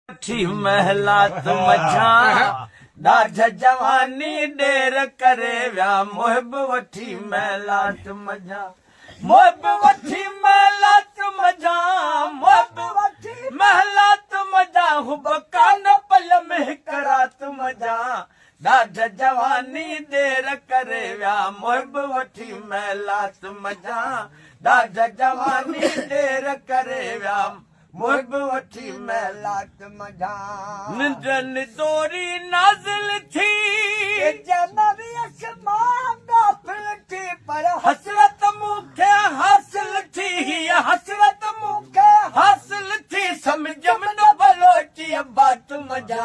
वठी महलात मझा ॾाढ जवानी ॾेर करे विया मुहिब वठी महलात मझा मुहिब वठी महलात मझा मुहिब वठी महलात मझा हुब कान पल में हिकु राति मझा ॾाढ जवानी ॾेर करे विया मुहिब वठी महलात मझा ॾाढ जवानी ॾेर करे विया मुहिब वठी महलात मझा निंड निदोरी नाज़िल थी जनवी आसमान गाफ़िल थी पर हसरत मूंखे हासिल थी हीअ हसरत मूंखे हासिल थी सम्झ में न भलो अची बात मझा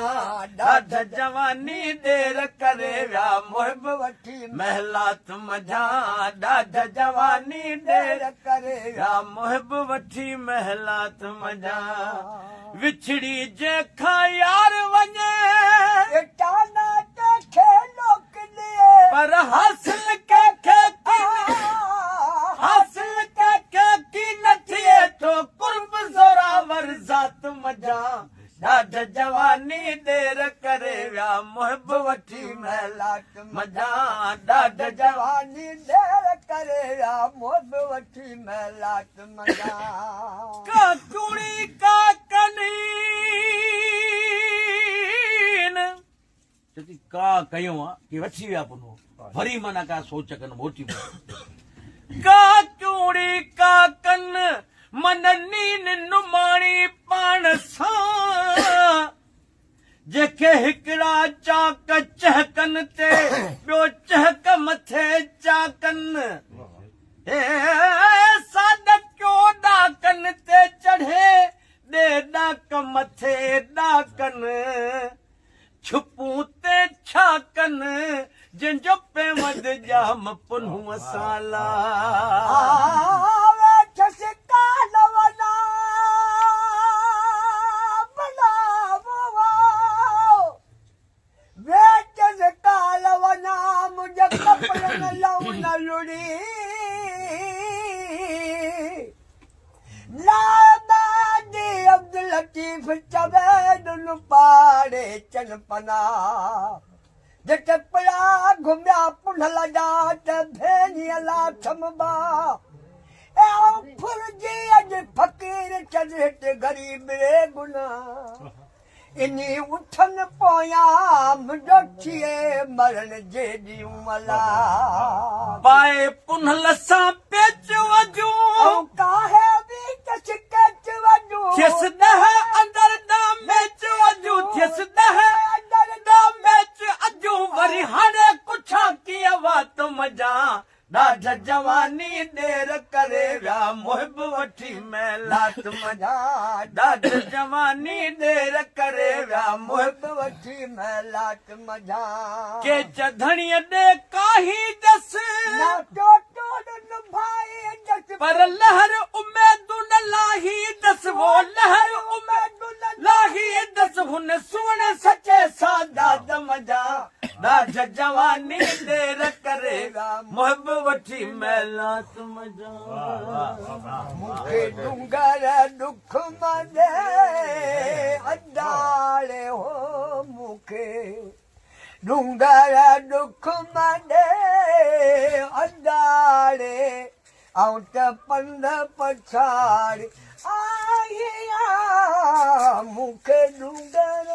ॾाढ जवानी ॾेर करे विया मुहिब वठी महलात मझा ॾाढ जवानी ॾेर करे विया मुहिब वठी महलात मझा विछड़ी जंहिंखां यार वञे पर हासिल कंहिंखे हासिल कंहिंखे की न थिए थो कुर्ब ज़ोरावर ज़ात मझा ॾाढ जवानी ॾेर करे विया मुहिब वठी महलात मझा ॾाढ जवानी ॾेर करे विया मुहिब वठी महलात मझा का चूड़ी का कनीन चती का कयूं कि वठी विया पुनो वरी माना का सोच कन मोटी का चूड़ी का कन मन नीन नुमाणी पाण सां जेके हिकिड़ा चाक चहकन ते ॿियो चहक मथे चाकन साॾो ॾाकन ते चढ़े ॾे ॾाक मथे ॾाकन छुपूं ते छा कन जंहिंजो पे मद जाम पुन्हूं साला पाड़े चल पना जटपड़ा घुमिया पुंढल जाट भेड़िया लाथमबा फुरजी अॼु फ़कीर चढ़ेट गरीब रे गुना इनी उठन पोया मुंहिंजो थिए मरण जे ॾींहुं मला पाए पुंढल सां पेच वजूं काहे बि कछ कच वजूं थियसि ॾह अंदर ॾह मैच वजूं थियसि ॾह अंदर ॾह मैच अजूं वरी हाणे कुछा कीअं वात मझा ॾाढ जवानी ॾेर करे विया मुहिब वठी महलात मझा ॾाढ जवानी ॾेर करे विया मुहिब वठी महलात मझा के चधणीअ ॾे काही दस पर लहर उमेदू न लाही दस वो लहर उमेदू न लाही दस हुन सुहिणे सचे सादात मझा ॾाढ जवानी ॾेर करे विया मुहिब वठी महलात मझा मूंखे डूंगर दुख मदे अडाले हो मूंखे डूंगर दुख मदे अडाले ऐं त पंध पछाड़ी आहिया मूंखे डूंगर